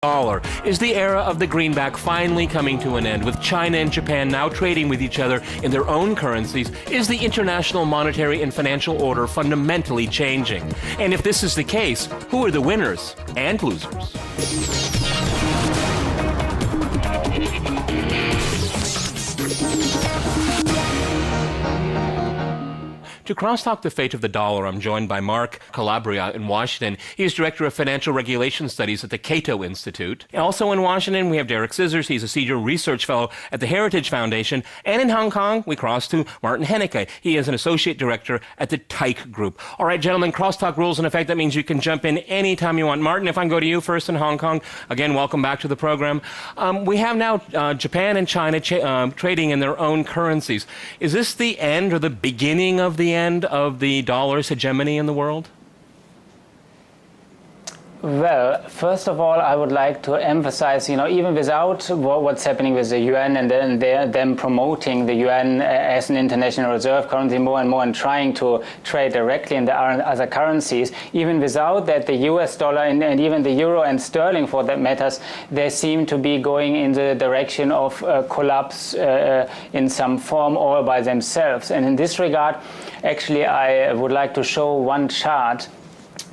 Dollar. Is the era of the greenback finally coming to an end, with China and Japan now trading with each other in their own currencies? Is the international monetary and financial order fundamentally changing? And if this is the case, who are the winners and losers? To crosstalk the fate of the dollar, I'm joined by Mark Calabria in Washington. He is Director of Financial Regulation Studies at the Cato Institute. Also in Washington, we have Derek Scissors. He's a Senior Research Fellow at the Heritage Foundation. And in Hong Kong, we cross to Martin Hennecke. He is an Associate Director at the Tyke Group. All right, gentlemen, crosstalk rules in effect. That means you can jump in anytime you want. Martin, if I can go to you first in Hong Kong. Again, welcome back to the program. We have now Japan and China trading in their own currencies. Is this the end or the beginning of the end of the dollar's hegemony in the world? Well, first of all, I would like to emphasize, even without what's happening with the yuan and then them promoting the yuan as an international reserve currency more and more and trying to trade directly in the other currencies, even without that, the US dollar and even the euro and sterling, for that matters, they seem to be going in the direction of collapse in some form all by themselves. And in this regard, actually, I would like to show one chart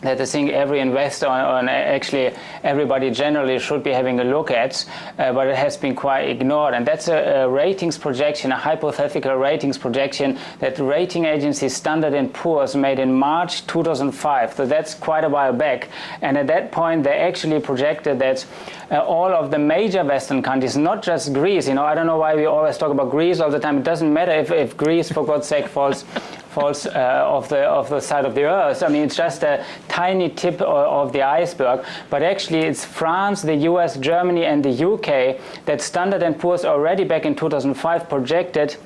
that I think every investor and actually everybody generally should be having a look at, but it has been quite ignored. And that's a ratings projection, a hypothetical ratings projection that rating agency Standard & Poor's made in March 2005. So that's quite a while back. And at that point, they actually projected that all of the major Western countries, not just Greece, I don't know why we always talk about Greece all the time. It doesn't matter if Greece, for God's sake, falls off the side of the earth. I mean, it's just a tiny tip of the iceberg. But actually, it's France, the US, Germany, and the UK that Standard & Poor's already back in 2005 projected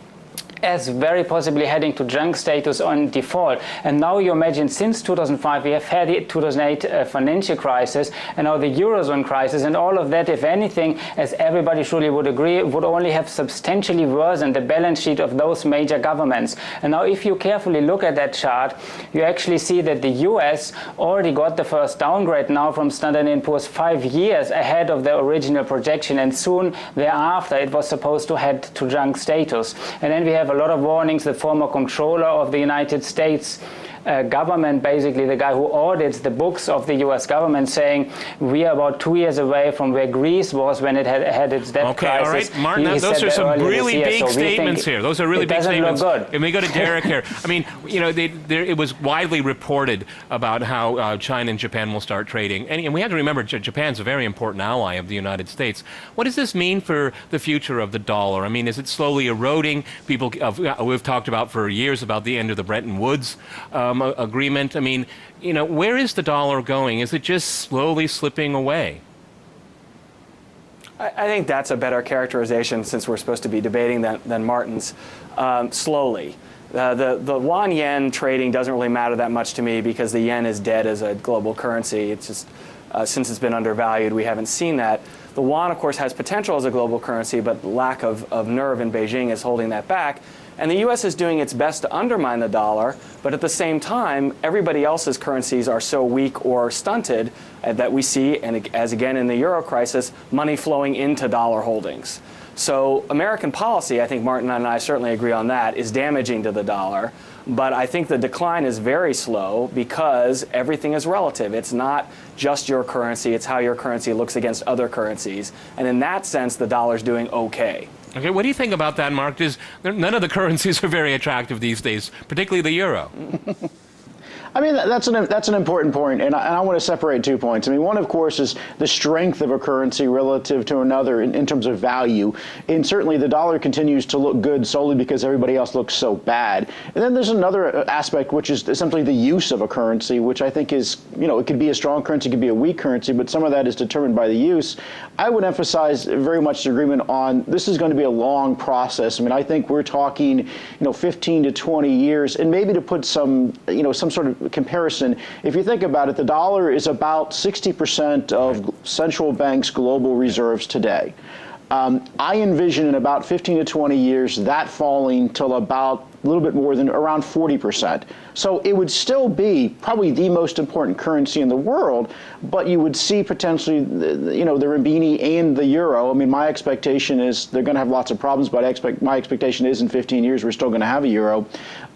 as very possibly heading to junk status on default. And now you imagine, since 2005, we have had the 2008 financial crisis and now the Eurozone crisis, and all of that, if anything, as everybody surely would agree, would only have substantially worsened the balance sheet of those major governments. And now if you carefully look at that chart, you actually see that the US already got the first downgrade now from Standard & Poor's 5 years ahead of the original projection, and soon thereafter it was supposed to head to junk status. And then we have a lot of warnings. The former comptroller of the United States government, basically the guy who audits the books of the US government, saying we are about 2 years away from where Greece was when it had its debt crisis. All right, Martin, those are some really big statements here. Those are really big statements. And we go to Derek here. I mean, it was widely reported about how China and Japan will start trading. And we have to remember, Japan's a very important ally of the United States. What does this mean for the future of the dollar? I mean, is it slowly eroding? People, we've talked about for years about the end of the Bretton Woods agreement. I mean, where is the dollar going? Is it just slowly slipping away? I think that's a better characterization, since we're supposed to be debating than Martin's. Slowly. The yuan-yen trading doesn't really matter that much to me, because the yen is dead as a global currency. It's just, since it's been undervalued, we haven't seen that. The yuan, of course, has potential as a global currency, but lack of nerve in Beijing is holding that back. And the U.S. is doing its best to undermine the dollar, but at the same time, everybody else's currencies are so weak or stunted that we see, and as again in the euro crisis, money flowing into dollar holdings. So American policy, I think Martin and I certainly agree on that, is damaging to the dollar. But I think the decline is very slow because everything is relative. It's not just your currency, it's how your currency looks against other currencies. And in that sense, the dollar's doing okay. Okay, what do you think about that, Mark? None of the currencies are very attractive these days, particularly the euro. I mean, that's an important point, and I want to separate 2 points. I mean, one, of course, is the strength of a currency relative to another in terms of value. And certainly the dollar continues to look good solely because everybody else looks so bad. And then there's another aspect, which is simply the use of a currency, which I think is, it could be a strong currency, it could be a weak currency, but some of that is determined by the use. I would emphasize very much the agreement on this is going to be a long process. I mean, I think we're talking, 15 to 20 years, and maybe to put some sort of comparison, if you think about it, the dollar is about 60% of central banks' global reserves today. I envision in about 15 to 20 years that falling till about a little bit more than around 40%. So it would still be probably the most important currency in the world, but you would see potentially, the renminbi and the euro. I mean, my expectation is they're going to have lots of problems, but my expectation is in 15 years we're still going to have a euro.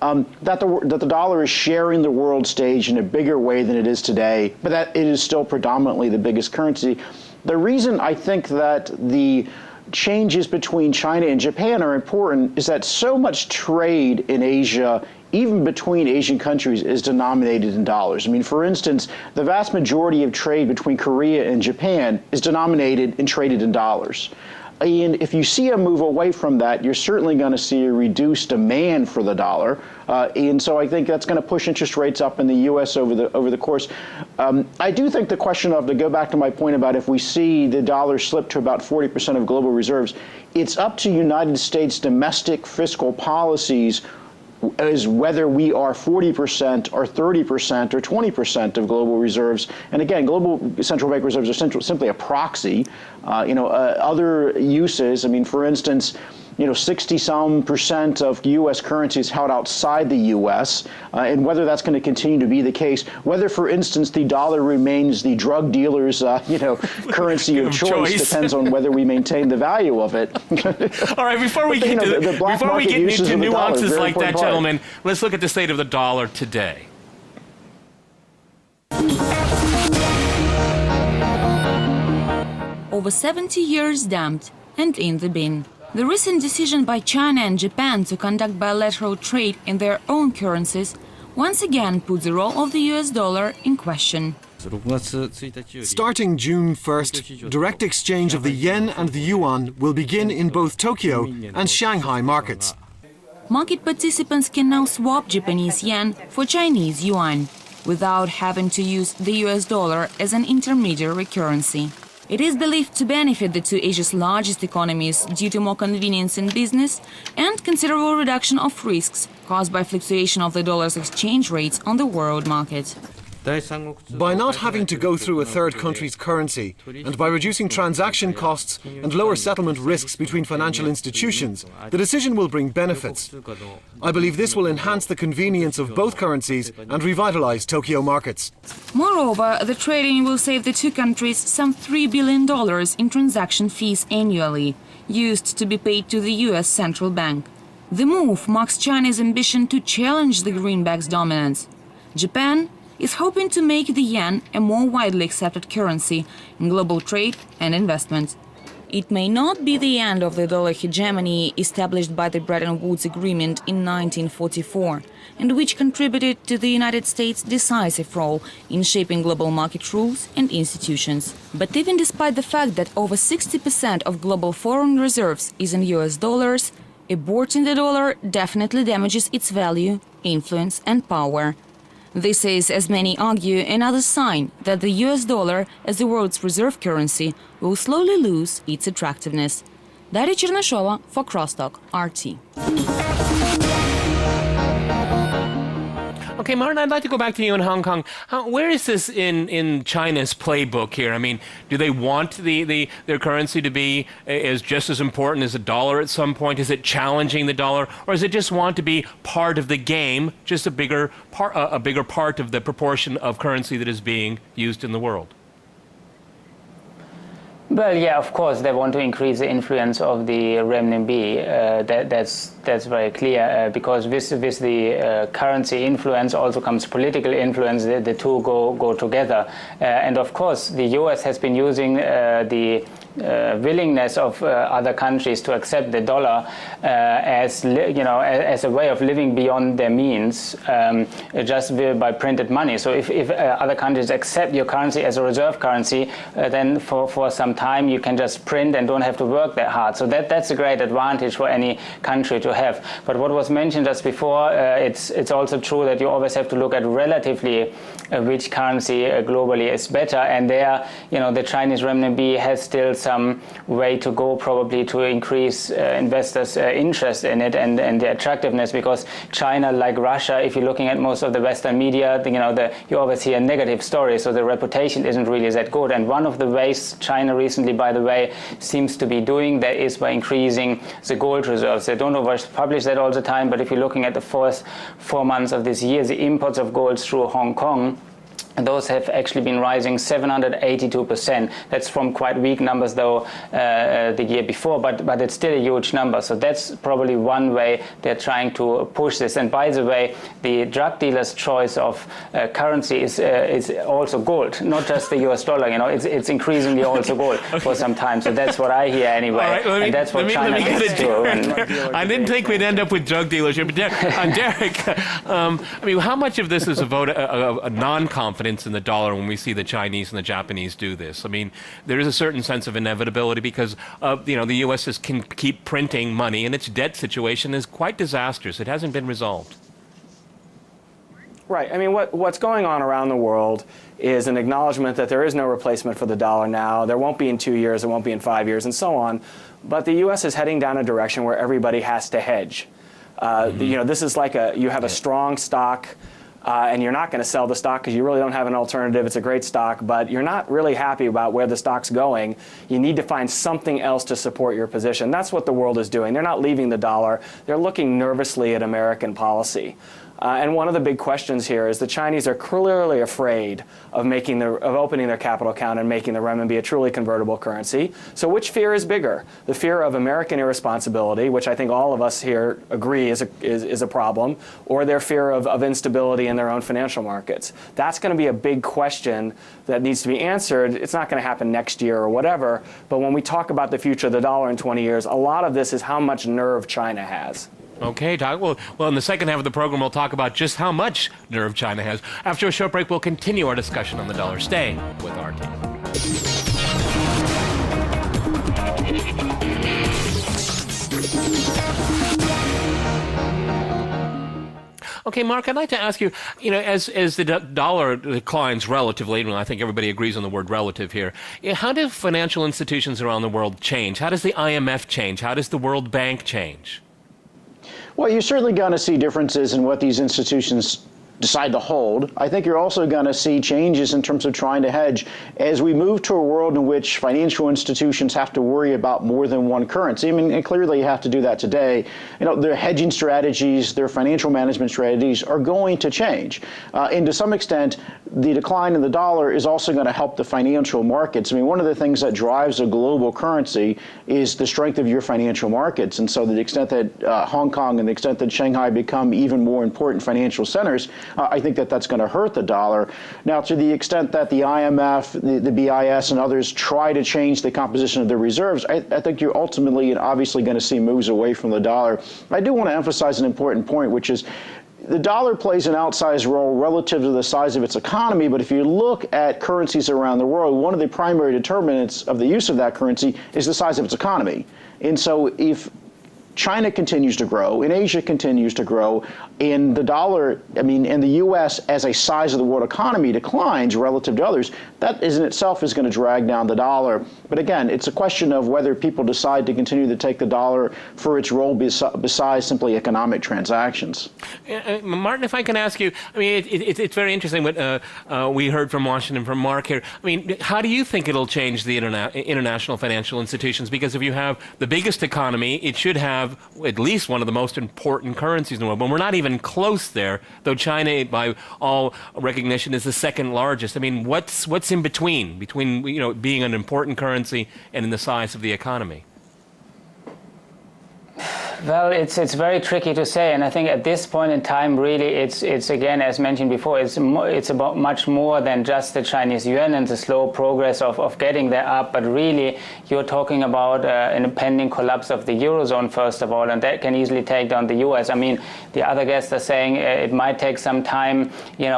That the dollar is sharing the world stage in a bigger way than it is today, but that it is still predominantly the biggest currency. The reason I think that the changes between China and Japan are important is that so much trade in Asia, even between Asian countries, is denominated in dollars. I mean, for instance, the vast majority of trade between Korea and Japan is denominated and traded in dollars. And if you see a move away from that, you're certainly going to see a reduced demand for the dollar. And so I think that's going to push interest rates up in the U.S. over the course. I do think the question of, to go back to my point about if we see the dollar slip to about 40% of global reserves, it's up to United States domestic fiscal policies is whether we are 40% or 30% or 20% of global reserves. And again, global central bank reserves are simply a proxy. Other uses, I mean, for instance, 60-some% of U.S. currency is held outside the U.S., and whether that's going to continue to be the case, whether, for instance, the dollar remains the drug dealer's, currency of choice, depends on whether we maintain the value of it. All right, before we get into nuances like that, gentlemen, let's look at the state of the dollar today. Over 70 years dumped and in the bin. The recent decision by China and Japan to conduct bilateral trade in their own currencies once again puts the role of the US dollar in question. Starting June 1st, direct exchange of the yen and the yuan will begin in both Tokyo and Shanghai markets. Market participants can now swap Japanese yen for Chinese yuan without having to use the US dollar as an intermediary currency. It is believed to benefit the two Asia's largest economies due to more convenience in business and considerable reduction of risks caused by fluctuation of the dollar's exchange rates on the world market. By not having to go through a third country's currency and by reducing transaction costs and lower settlement risks between financial institutions, the decision will bring benefits. I believe this will enhance the convenience of both currencies and revitalize Tokyo markets. Moreover, the trading will save the two countries some $3 billion in transaction fees annually, used to be paid to the US central bank. The move marks China's ambition to challenge the greenback's dominance. Japan is hoping to make the yen a more widely accepted currency in global trade and investment. It may not be the end of the dollar hegemony established by the Bretton Woods Agreement in 1944, and which contributed to the United States' decisive role in shaping global market rules and institutions. But even despite the fact that over 60% of global foreign reserves is in US dollars, aborting the dollar definitely damages its value, influence and power. This is, as many argue, another sign that the US dollar as the world's reserve currency will slowly lose its attractiveness. Daria Chernashova for CrossTalk, RT. Okay, Martin, I'd like to go back to you in Hong Kong. Where is this in China's playbook here? I mean, do they want their currency to be just as important as a dollar at some point? Is it challenging the dollar, or does it just want to be part of the game, just a bigger part of the proportion of currency that is being used in the world? Well, yeah, of course, they want to increase the influence of the renminbi. That's very clear, because with the currency influence also comes political influence. The two go together. And of course, the US has been using the willingness of other countries to accept the dollar as a way of living beyond their means, just by printed money. So if other countries accept your currency as a reserve currency, then for some time you can just print and don't have to work that hard. So that's a great advantage for any country to have. But what was mentioned just before, it's also true that you always have to look at relatively which currency globally is better. And there, the Chinese renminbi has still some way to go probably to increase investors' interest in it and the attractiveness, because China, like Russia, if you're looking at most of the Western media, you always hear negative stories, so the reputation isn't really that good. And one of the ways China recently, by the way, seems to be doing that is by increasing the gold reserves. They don't always publish that all the time, but if you're looking at the first 4 months of this year, the imports of gold through Hong Kong, and those have actually been rising 782%. That's from quite weak numbers, though, the year before, but it's still a huge number. So that's probably one way they're trying to push this. And by the way, the drug dealer's choice of currency is also gold, not just the US dollar. It's increasingly also gold for some time. So that's what I hear anyway. All right, and that's what China needs to. I didn't think we'd end up with drug dealership. But Derek, how much of this is a vote, a non-confidence in the dollar when we see the Chinese and the Japanese do this? There is a certain sense of inevitability because the U.S. can keep printing money, and its debt situation is quite disastrous. It hasn't been resolved. Right. What's going on around the world is an acknowledgement that there is no replacement for the dollar now. There won't be in 2 years. There won't be in 5 years, and so on. But the U.S. is heading down a direction where everybody has to hedge. This is like you have a strong stock. And you're not going to sell the stock because you really don't have an alternative. It's a great stock, but you're not really happy about where the stock's going. You need to find something else to support your position. That's what the world is doing. They're not leaving the dollar. They're looking nervously at American policy. And one of the big questions here is the Chinese are clearly afraid of opening their capital account and making the renminbi a truly convertible currency. So which fear is bigger? The fear of American irresponsibility, which I think all of us here agree is a problem, or their fear of instability in their own financial markets? That's going to be a big question that needs to be answered. It's not going to happen next year or whatever, but when we talk about the future of the dollar in 20 years, a lot of this is how much nerve China has. Okay, Doug. Well, in the second half of the program, we'll talk about just how much nerve China has. After a short break, we'll continue our discussion on the dollar. Stay with RT. Okay, Mark, I'd like to ask you, as the dollar declines relatively, and I think everybody agrees on the word relative here, how do financial institutions around the world change? How does the IMF change? How does the World Bank change? Well, you're certainly going to see differences in what these institutions decide to hold. I think you're also going to see changes in terms of trying to hedge as we move to a world in which financial institutions have to worry about more than one currency. And clearly you have to do that today. Their hedging strategies, their financial management strategies are going to change. And to some extent, the decline in the dollar is also going to help the financial markets. One of the things that drives a global currency is the strength of your financial markets. And so to the extent that Hong Kong and the extent that Shanghai become even more important financial centers, I think that that's going to hurt the dollar. Now, to the extent that the IMF, the BIS, and others try to change the composition of their reserves, I think you're ultimately and obviously going to see moves away from the dollar. I do want to emphasize an important point, which is the dollar plays an outsized role relative to the size of its economy, but if you look at currencies around the world, one of the primary determinants of the use of that currency is the size of its economy. And so if China continues to grow, and Asia continues to grow, and the dollar, and the U.S. as a size of the world economy declines relative to others, that in itself is going to drag down the dollar. But again, it's a question of whether people decide to continue to take the dollar for its role besides simply economic transactions. Martin, if I can ask you, it's very interesting what we heard from Washington, from Mark here. How do you think it'll change the international financial institutions? Because if you have the biggest economy, it should have at least one of the most important currencies in the world. But we're not even close there, though China, by all recognition, is the second largest. What's in between being an important currency and in the size of the economy? Well, it's very tricky to say, and I think at this point in time, really, it's again, as mentioned before, it's about much more than just the Chinese yuan and the slow progress of getting there up, but really, you're talking about an impending collapse of the Eurozone, first of all, and that can easily take down the US. The other guests are saying it might take some time,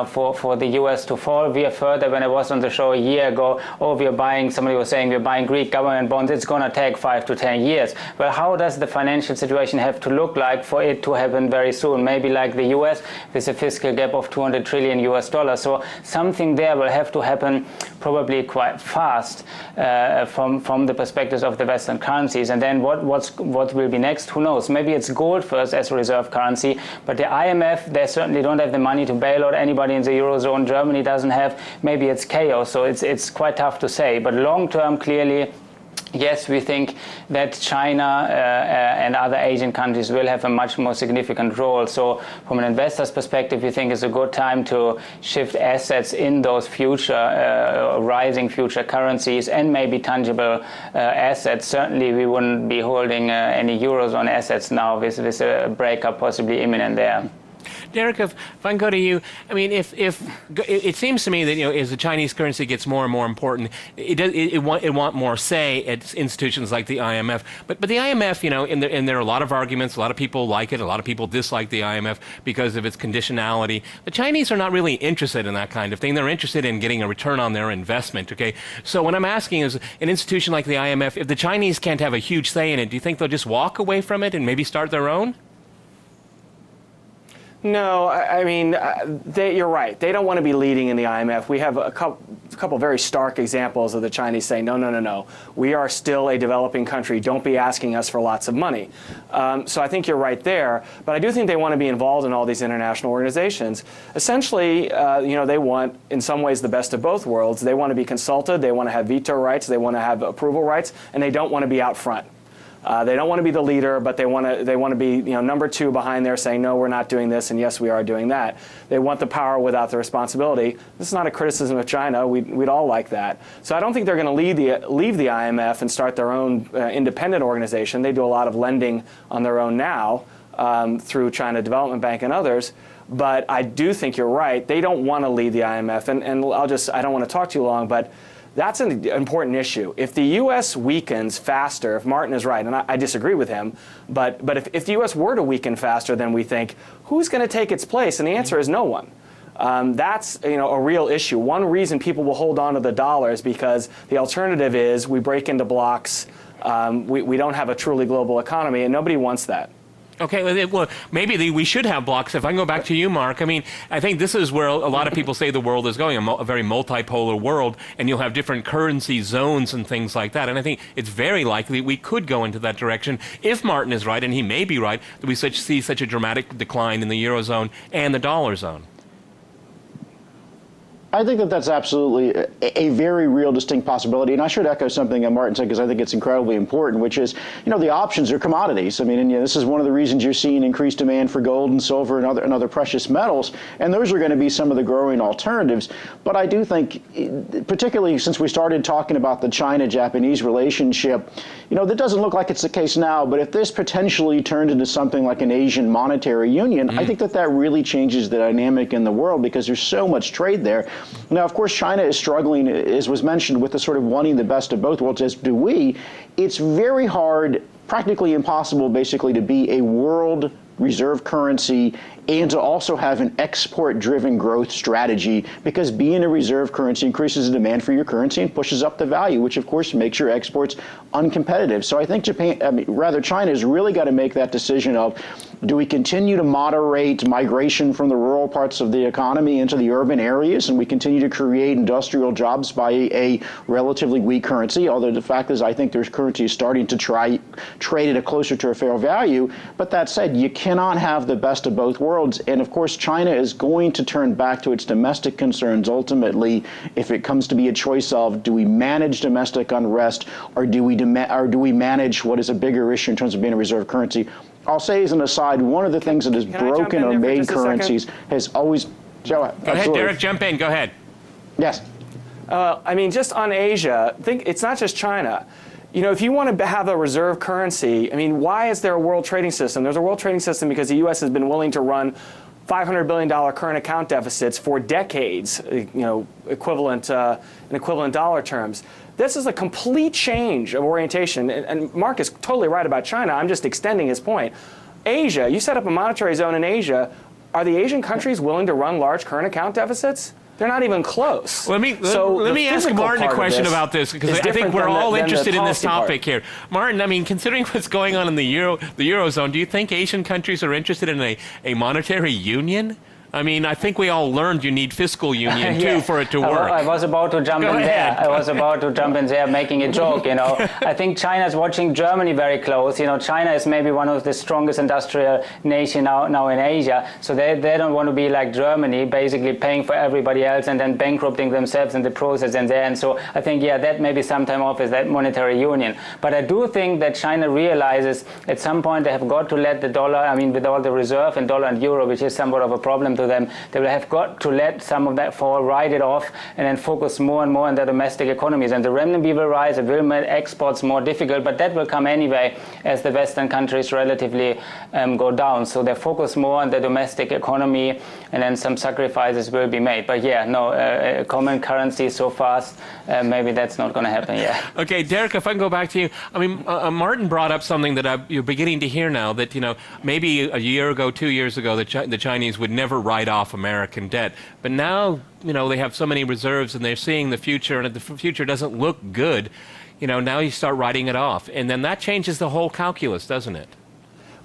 for the US to fall. We are further. When I was on the show a year ago, somebody was saying we're buying Greek government bonds, it's going to take 5 to 10 years. Well, how does the financial situation situation have to look like for it to happen very soon? Maybe like the US with a fiscal gap of 200 trillion US dollars. So something there will have to happen probably quite fast from the perspectives of the Western currencies. And then what will be next? Who knows? Maybe it's gold first as a reserve currency, but the IMF, they certainly don't have the money to bail out anybody in the Eurozone. Germany doesn't have. Maybe it's chaos. So it's quite tough to say. But long term, clearly, yes, we think that China and other Asian countries will have a much more significant role. So from an investor's perspective, we think it's a good time to shift assets in those future, rising future currencies and maybe tangible assets. Certainly, we wouldn't be holding any Eurozone assets now with a breakup possibly imminent there. Derek, if I can go to you, I mean, if it seems to me that as the Chinese currency gets more and more important, it want more say at institutions like the IMF. But the IMF, and there are a lot of arguments. A lot of people like it. A lot of people dislike the IMF because of its conditionality. The Chinese are not really interested in that kind of thing. They're interested in getting a return on their investment. Okay, so what I'm asking is, an institution like the IMF, if the Chinese can't have a huge say in it, do you think they'll just walk away from it and maybe start their own? No, I mean, you're right. They don't want to be leading in the IMF. We have a couple very stark examples of the Chinese saying, no. We are still a developing country. Don't be asking us for lots of money. So I think you're right there. But I do think they want to be involved in all these international organizations. Essentially, they want, in some ways, the best of both worlds. They want to be consulted. They want to have veto rights. They want to have approval rights. And they don't want to be out front. They don't want to be the leader, but they want to be number two behind there saying, no, we're not doing this, and yes, we are doing that. They want the power without the responsibility. This is not a criticism of China. We'd all like that. So I don't think they're going to leave the IMF and start their own independent organization. They do a lot of lending on their own now through China Development Bank and others. But I do think you're right. They don't want to lead the IMF. And I don't want to talk too long, but that's an important issue. If the U.S. weakens faster, if Martin is right, and I disagree with him, but if the U.S. were to weaken faster than we think, who's going to take its place? And the answer is no one. That's a real issue. One reason people will hold on to the dollar is because the alternative is we break into blocks. We don't have a truly global economy, and nobody wants that. Okay, well, maybe we should have blocks. If I can go back to you, Mark, I mean, I think this is where a lot of people say the world is going, a very multipolar world, and you'll have different currency zones and things like that. And I think it's very likely we could go into that direction if Martin is right, and he may be right, that we see such a dramatic decline in the Eurozone and the dollar zone. I think that's absolutely a very real, distinct possibility. And I should echo something that Martin said, because I think it's incredibly important, which is, the options are commodities. I mean, and this is one of the reasons you're seeing increased demand for gold and silver and other precious metals. And those are going to be some of the growing alternatives. But I do think, particularly since we started talking about the China-Japanese relationship, that doesn't look like it's the case now. But if this potentially turned into something like an Asian monetary union, I think that really changes the dynamic in the world, because there's so much trade there. Now, of course, China is struggling, as was mentioned, with the sort of wanting the best of both worlds, as do we. It's very hard, practically impossible, basically, to be a world reserve currency and to also have an export-driven growth strategy, because being a reserve currency increases the demand for your currency and pushes up the value, which of course makes your exports uncompetitive. So I think China has really got to make that decision of, do we continue to moderate migration from the rural parts of the economy into the urban areas, and we continue to create industrial jobs by a relatively weak currency, although the fact is I think there's currencies starting to trade at a closer to a fair value. But that said, you cannot have the best of both worlds. And of course, China is going to turn back to its domestic concerns ultimately if it comes to be a choice of, do we manage domestic unrest, or do we manage what is a bigger issue in terms of being a reserve currency? I'll say as an aside, one of the things that has broken or made currencies has always... Go ahead, Derek, jump in. Go ahead. Yes. Just on Asia, it's not just China. If you want to have a reserve currency, why is there a world trading system? There's a world trading system because the U.S. has been willing to run $500 billion current account deficits for decades, equivalent in equivalent dollar terms. This is a complete change of orientation, and Mark is totally right about China. I'm just extending his point. Asia, you set up a monetary zone in Asia. Are the Asian countries willing to run large current account deficits? They're not even close. Let me ask Martin a question about this, because I think we're all interested in this topic here. Martin, I mean, considering what's going on in the Eurozone, do you think Asian countries are interested in a monetary union? I mean, I think we all learned you need fiscal union, too, for it to work. I was about to jump in there. I was about to jump in there making a joke, I think China's watching Germany very close. China is maybe one of the strongest industrial nation now in Asia. So they don't want to be like Germany, basically paying for everybody else and then bankrupting themselves in the process and there. And so I think, that maybe sometime off is that monetary union. But I do think that China realizes at some point they have got to let the dollar, I mean, with all the reserve in dollar and euro, which is somewhat of a problem to them, they will have got to let some of that fall, write it off, and then focus more and more on their domestic economies. And the renminbi will rise, it will make exports more difficult, but that will come anyway as the Western countries relatively go down. So they focus more on the domestic economy, and then some sacrifices will be made. But common currency so fast, maybe that's not going to happen yet. Okay, Derek, if I can go back to you. I mean, Martin brought up something that you're beginning to hear now, that, maybe a year ago, 2 years ago, the Chinese would never write off American debt. But now, they have so many reserves and they're seeing the future, and if the future doesn't look good, now you start writing it off. And then that changes the whole calculus, doesn't it?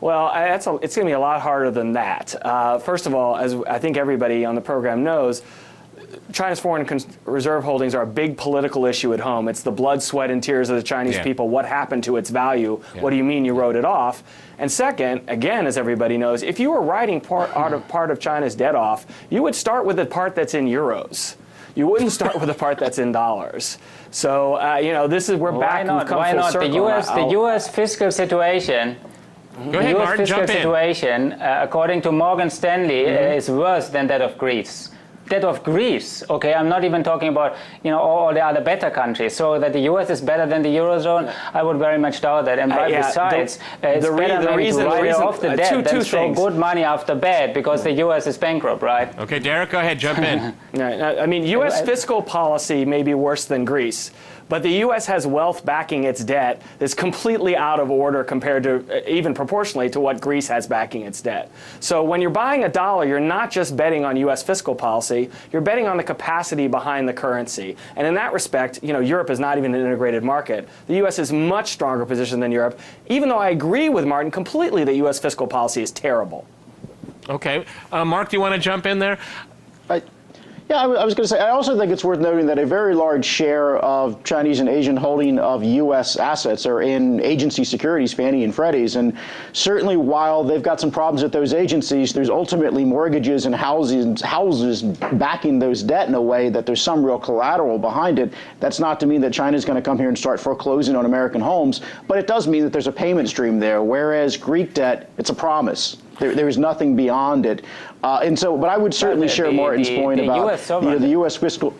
Well, it's going to be a lot harder than that. First of all, as I think everybody on the program knows, China's foreign reserve holdings are a big political issue at home. It's the blood, sweat, and tears of the Chinese people. What happened to its value? Yeah. What do you mean you wrote it off? And second, again, as everybody knows, if you were writing part of China's debt off, you would start with the part that's in euros. You wouldn't start with the part that's in dollars. So, this is where back we've come full circle. The U.S. fiscal situation. Go ahead, Martin, jump in. The U.S. fiscal situation, according to Morgan Stanley, is worse than that of Greece. That of Greece, okay, I'm not even talking about all the other better countries. So that the U.S. is better than the Eurozone, I would very much doubt that. And besides, it's better maybe to write off the debt than throw good money after bad, because the U.S. is bankrupt, right? Okay, Derek, go ahead, jump in. I mean, U.S. fiscal policy may be worse than Greece, but the U.S. has wealth backing its debt that's completely out of order compared to, even proportionally to what Greece has backing its debt. So when you're buying a dollar, you're not just betting on U.S. fiscal policy, you're betting on the capacity behind the currency. And in that respect, Europe is not even an integrated market. The U.S. is much stronger position than Europe, even though I agree with Martin completely that U.S. fiscal policy is terrible. Okay. Mark, do you want to jump in there? Yeah, I was going to say, I also think it's worth noting that a very large share of Chinese and Asian holding of U.S. assets are in agency securities, Fannie and Freddie's. And certainly while they've got some problems at those agencies, there's ultimately mortgages and houses backing those debt in a way that there's some real collateral behind it. That's not to mean that China's going to come here and start foreclosing on American homes, but it does mean that there's a payment stream there, whereas Greek debt, it's a promise. There is nothing beyond it. But I would certainly share Martin's point about the U.S. fiscal.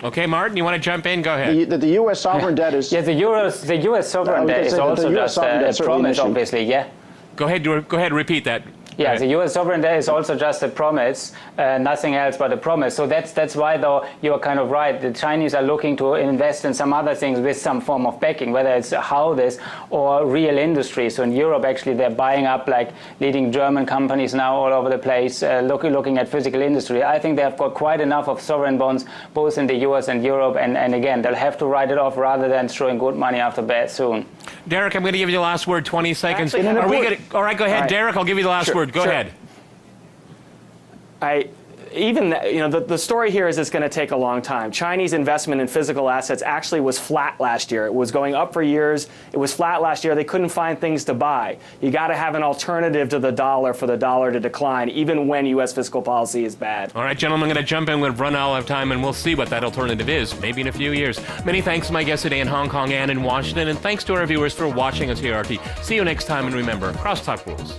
Okay, Martin, you want to jump in? Go ahead. The U.S. sovereign debt is. Yeah, the U.S. sovereign debt is also just a promise, obviously. Yeah. Go ahead. Repeat that. Yeah, the U.S. sovereign debt is also just a promise, nothing else but a promise. So that's why, though, you're kind of right. The Chinese are looking to invest in some other things with some form of backing, whether it's houses or real industry. So in Europe, actually, they're buying up like leading German companies now all over the place, looking at physical industry. I think they've got quite enough of sovereign bonds, both in the U.S. and Europe. And again, they'll have to write it off rather than throwing good money after bad soon. Derek, I'm going to give you the last word, 20 seconds. All right, go ahead. Right. Derek, I'll give you the last word. Go ahead. The story here is it's going to take a long time. Chinese investment in physical assets actually was flat last year. It was going up for years. It was flat last year. They couldn't find things to buy. You got to have an alternative to the dollar for the dollar to decline, even when U.S. fiscal policy is bad. All right, gentlemen, I'm going to jump in. We've run out of time, and we'll see what that alternative is, maybe in a few years. Many thanks to my guests today in Hong Kong and in Washington, and thanks to our viewers for watching us here at RT. See you next time, and remember, CrossTalk rules.